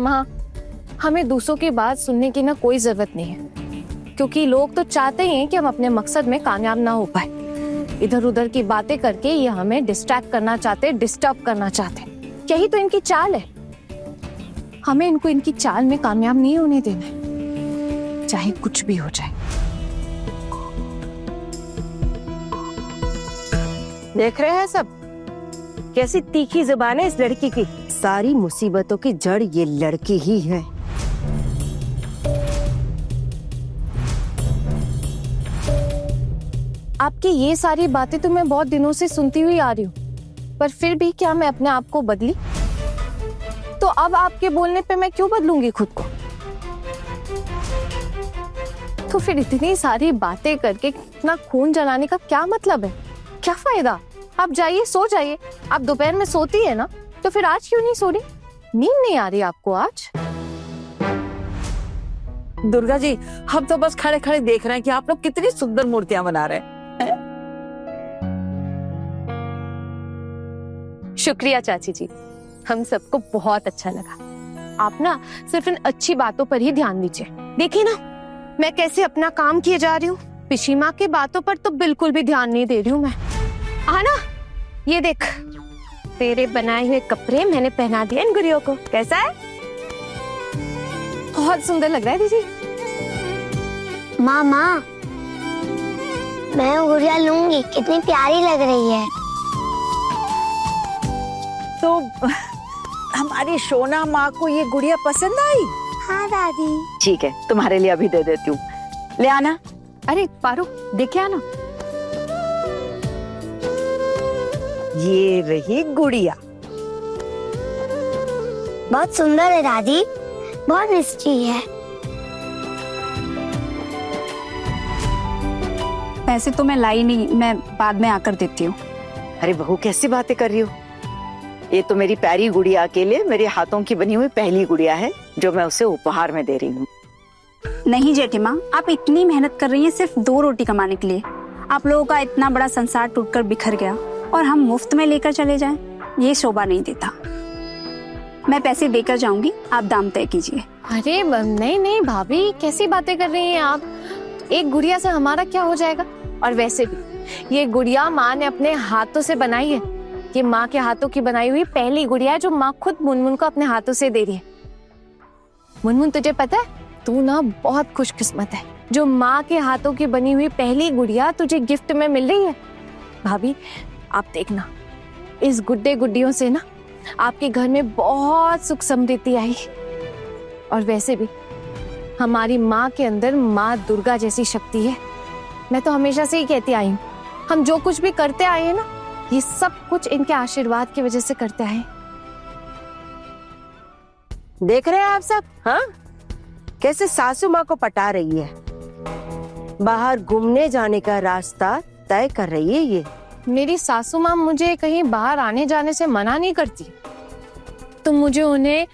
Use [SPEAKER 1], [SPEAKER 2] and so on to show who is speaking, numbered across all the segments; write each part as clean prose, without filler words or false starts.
[SPEAKER 1] माँ, हमें दूसरों की बात सुनने की ना कोई जरूरत नहीं है, क्योंकि लोग तो चाहते ही हैं कि हम अपने मकसद में कामयाब ना हो पाए। इधर उधर की बातें करके ये हमें डिस्ट्रैक्ट करना चाहते, डिस्टर्ब करना चाहते। यही तो इनकी चाल है। हमें इनको इनकी चाल में कामयाब नहीं होने देना है, चाहे कुछ भी हो जाए।
[SPEAKER 2] देख रहे हैं सब, कैसी तीखी जुबान है इस लड़की की। सारी मुसीबतों की जड़ ये लड़की ही है।
[SPEAKER 1] आपकी ये सारी बातें तो मैं बहुत दिनों से सुनती हुई आ रही हूँ, पर फिर भी क्या मैं अपने आप को बदली? तो अब आपके बोलने पे मैं क्यों बदलूंगी खुद को? तो फिर इतनी सारी बातें करके इतना खून जलाने का क्या मतलब है? क्या फायदा? आप जाइए, सो जाइए। आप दोपहर में सोती है ना, तो फिर आज क्यों नहीं सो रही? नींद नहीं आ रही आपको आज?
[SPEAKER 3] दुर्गा जी, हम तो बस खड़े खड़े देख रहे हैं कि आप लोग कितनी सुंदर मूर्तियां बना रहे हैं।
[SPEAKER 1] शुक्रिया चाची जी, हम सबको बहुत अच्छा लगा। आप ना सिर्फ इन अच्छी बातों पर ही ध्यान दीजिए। देखिए ना, मैं कैसे अपना काम किए जा रही हूँ। पिशीमा की बातों पर तो बिल्कुल भी ध्यान नहीं दे रही हूँ मैं। आना, ये देख, तेरे बनाए हुए कपड़े मैंने पहना दिए इन गुड़ियों को। कैसा है? बहुत सुंदर लग रहा है दीदी।
[SPEAKER 4] मामा, मैं गुड़िया लूंगी, कितनी प्यारी लग रही है।
[SPEAKER 3] तो हमारी सोना माँ को ये गुड़िया पसंद आई?
[SPEAKER 4] हाँ दादी।
[SPEAKER 3] ठीक है, तुम्हारे लिए अभी दे देती हूँ, ले आना।
[SPEAKER 1] अरे पारो, देखे आना।
[SPEAKER 2] ये रही गुड़िया।
[SPEAKER 4] बहुत सुंदर है दादी, बहुत मिष्टी है।
[SPEAKER 5] पैसे तो मैं लाई नहीं, मैं बाद में आकर देती हूँ।
[SPEAKER 3] अरे बहू, कैसी बातें कर रही हो? ये तो मेरी प्यारी गुड़िया के लिए मेरे हाथों की बनी हुई पहली गुड़िया है, जो मैं उसे उपहार में दे रही हूँ।
[SPEAKER 5] नहीं जेठी माँ, आप इतनी मेहनत कर रही हैं सिर्फ 2 रोटी कमाने के लिए। आप लोगों का इतना बड़ा संसार टूटकर बिखर गया और हम मुफ्त में लेकर चले जाएं, ये शोभा नहीं देता। मैं पैसे देकर जाऊंगी, आप दाम तय कीजिए।
[SPEAKER 1] अरे नहीं नहीं भाभी, कैसी बातें कर रही हैं आप? एक गुड़िया से हमारा क्या हो जाएगा? और वैसे भी ये गुड़िया माँ ने अपने हाथों से बनाई है। ये माँ के हाथों की बनाई हुई पहली गुड़िया है जो माँ खुद मुनमुन को अपने हाथों से दे रही है। मुनमुन, तुझे पता है, तू ना बहुत खुशकिस्मत है जो माँ के हाथों की बनी हुई पहली गुड़िया तुझे गिफ्ट में मिल रही है। भाभी, आप देखना, इस गुड्डे गुड्डियों से ना आपके घर में बहुत सुख समृद्धि आई। और वैसे भी हमारी माँ के अंदर माँ दुर्गा जैसी शक्ति है। मैं तो हमेशा से ही कहती आई हूँ, हम जो कुछ भी करते आए हैं ना, ये सब कुछ इनके आशीर्वाद की वजह से करते आए।
[SPEAKER 2] देख रहे हैं आप सब, हाँ, कैसे सासू माँ को पटा रही है। बाहर घूमने जाने का रास्ता तय कर रही है ये।
[SPEAKER 1] मेरी सासू माँ मुझे कहीं बाहर आने जाने से मना नहीं करती, तो मुझे उन्हें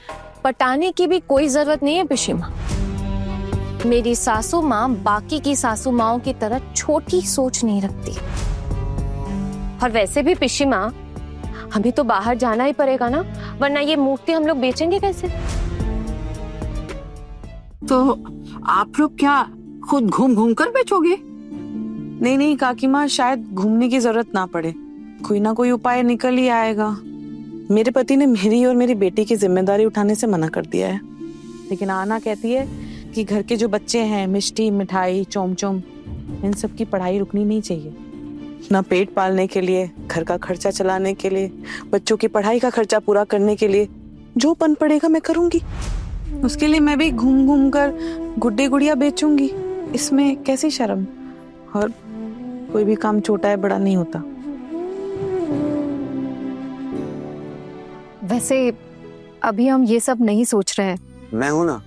[SPEAKER 1] पटाने की भी कोई जरूरत नहीं है पिशीमा। मेरी सासू माँ बाकी की सासू माँओं की तरह छोटी सोच नहीं रखती। और वैसे भी पिशीमा, हमें तो बाहर जाना ही पड़ेगा ना, वरना ये मूर्ति हम लोग बेचेंगे कैसे?
[SPEAKER 6] तो आप लोग क्या खुद घूम घूम कर बेचोगे?
[SPEAKER 7] नहीं नहीं काकी माँ, शायद घूमने की जरूरत ना पड़े, कोई ना कोई उपाय निकल ही आएगा। मेरे पति ने मेरी और मेरी बेटी की जिम्मेदारी उठाने से मना कर दिया है, लेकिन आना कहती है कि घर के जो बच्चे हैं, मिष्टी, मिठाई, चोमचोम, इन सब की पढ़ाई रुकनी नहीं चाहिए। ना पेट पालने के लिए, घर का खर्चा चलाने के लिए, बच्चों की पढ़ाई का खर्चा पूरा करने के लिए जो पन पड़ेगा मैं करूंगी। उसके लिए मैं भी घूम घूम कर गुड्डे गुड़िया बेचूंगी, इसमें कैसी शर्म। और कोई भी काम छोटा है बड़ा नहीं होता।
[SPEAKER 1] वैसे अभी हम ये सब नहीं सोच रहे हैं।
[SPEAKER 8] मैं हूं ना,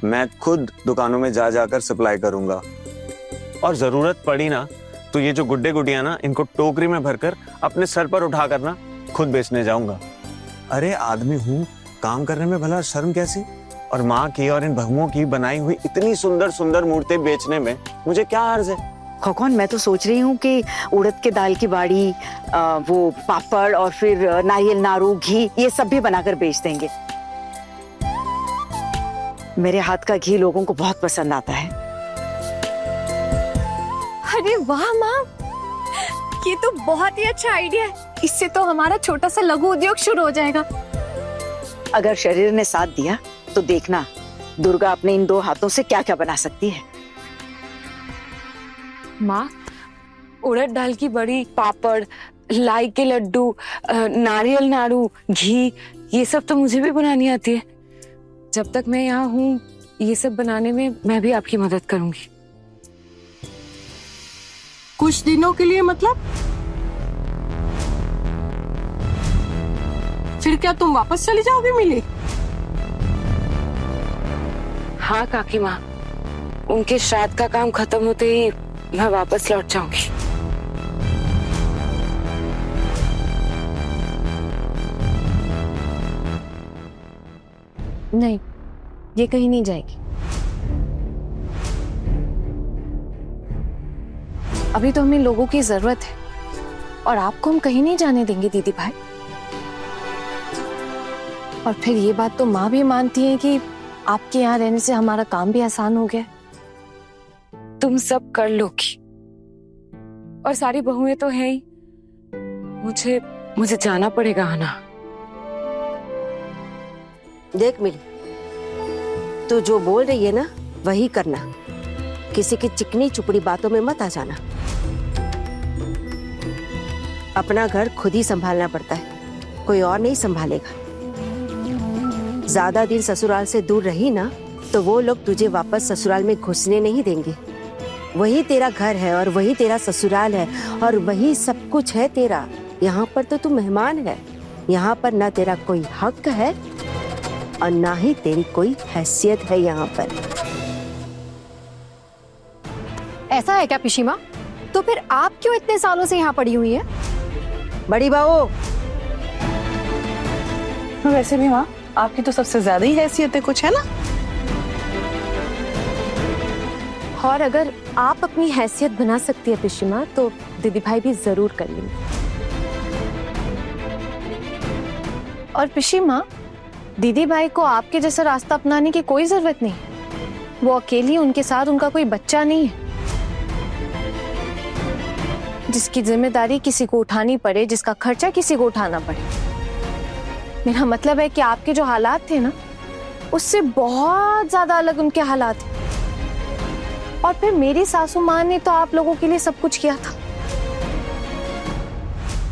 [SPEAKER 8] मैं खुद दुकानों में जा जाकर सप्लाई करूंगा, और जरूरत पड़ी ना तो ये जो गुड्डे गुड़िया ना, इनको टोकरी में भरकर अपने सर पर उठा कर ना खुद बेचने जाऊंगा। अरे आदमी हूँ, काम करने में भला शर्म कैसी? और माँ की और इन बहुओं की बनाई हुई इतनी सुंदर सुंदर मूर्तें बेचने में मुझे क्या अर्ज है?
[SPEAKER 3] खौखौन, मैं तो सोच रही हूँ कि उड़द के दाल की बाड़ी, वो पापड़ और फिर नारियल नारू, घी, ये सब भी बनाकर बेच देंगे। मेरे हाथ का घी लोगों को बहुत पसंद आता है।
[SPEAKER 1] अरे वाह माँ, ये तो बहुत ही अच्छा आइडिया है। इससे तो हमारा छोटा सा लघु उद्योग शुरू हो जाएगा।
[SPEAKER 3] अगर शरीर ने साथ दिया तो देखना दुर्गा अपने इन 2 हाथों से क्या क्या बना सकती है।
[SPEAKER 9] माँ, उड़द दाल की बड़ी, पापड़, लाई के लड्डू, नारियल नाड़ू, घी, ये सब तो मुझे भी बनानी आती है। जब तक मैं यहाँ हूँ ये सब बनाने में मैं भी आपकी मदद करूंगी।
[SPEAKER 6] कुछ दिनों के लिए मतलब? फिर क्या तुम वापस चली जाओगी मिली?
[SPEAKER 9] हाँ काकी माँ, उनके श्राद्ध का काम खत्म होते ही मैं वापस लौट जाऊंगी।
[SPEAKER 1] नहीं, ये कहीं नहीं जाएगी। अभी तो हमें लोगों की जरूरत है और आपको हम कहीं नहीं जाने देंगे दीदी भाई। और फिर ये बात तो माँ भी मानती है कि आपके यहाँ रहने से हमारा काम भी आसान हो गया।
[SPEAKER 9] तुम सब कर लोगी और सारी बहुएं तो है ही। मुझे जाना पड़ेगा आना।
[SPEAKER 2] देख मिली, तू जो बोल रही है ना वही करना। किसी की चिकनी चुपड़ी बातों में मत आ जाना। अपना घर खुद ही संभालना पड़ता है, कोई और नहीं संभालेगा। ज्यादा दिन ससुराल से दूर रही ना तो वो लोग तुझे वापस ससुराल में घुसने नहीं देंगे। वही तेरा घर है और वही तेरा ससुराल है और वही सब कुछ है तेरा। यहाँ पर तो तू मेहमान है। यहाँ पर ना तेरा कोई हक है और ना ही तेरी कोई हैसियत है यहाँ पर।
[SPEAKER 1] ऐसा है क्या पिशीमा? तो फिर आप क्यों इतने सालों से यहाँ पड़ी हुई है?
[SPEAKER 2] बड़ी बहू,
[SPEAKER 7] वैसे भी माँ आपकी तो सबसे ज्यादा ही हैसियत है कुछ, है ना?
[SPEAKER 1] और अगर आप अपनी हैसियत बना सकती है पिशीमा तो दीदी भाई भी जरूर कर लेंगे। और पिशीमा, दीदी भाई को आपके जैसा रास्ता अपनाने की कोई जरूरत नहीं। वो अकेली, उनके साथ उनका कोई बच्चा नहीं है जिसकी जिम्मेदारी किसी को उठानी पड़े, जिसका खर्चा किसी को उठाना पड़े। मेरा मतलब है कि आपके जो हालात थे ना उससे बहुत ज्यादा अलग उनके हालात हैं। और फिर मेरी सासू माँ ने तो आप लोगों के लिए सब कुछ किया था,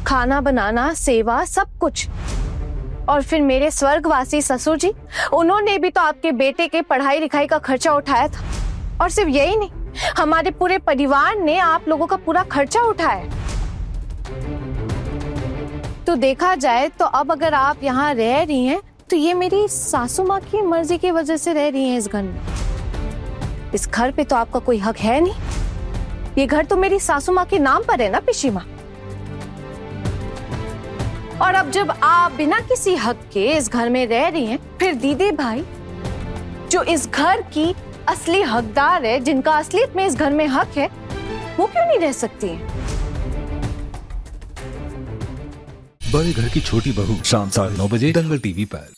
[SPEAKER 1] खाना बनाना, सेवा, सब कुछ। और फिर मेरे स्वर्गवासी ससुर जी, उन्होंने भी तो आपके बेटे के पढ़ाई लिखाई का खर्चा उठाया था। और सिर्फ यही नहीं, हमारे पूरे परिवार ने आप लोगों का पूरा खर्चा उठाया। तो देखा जाए तो अब अगर आप यहाँ रह रही हैं तो ये मेरी सासू माँ की मर्जी की वजह से रह रही हैं इस घर में। इस घर पे तो आपका कोई हक है नहीं। ये घर तो मेरी सासू माँ के नाम पर है ना पिशीमा। और अब जब आप बिना किसी हक के इस घर में रह रही हैं, फिर दीदी भाई जो इस घर की असली हकदार है, जिनका असलियत में इस घर में हक है, वो क्यों नहीं रह सकती हैं?
[SPEAKER 10] बड़े घर की छोटी बहू शाम 9:30 दंगल टीवी पर।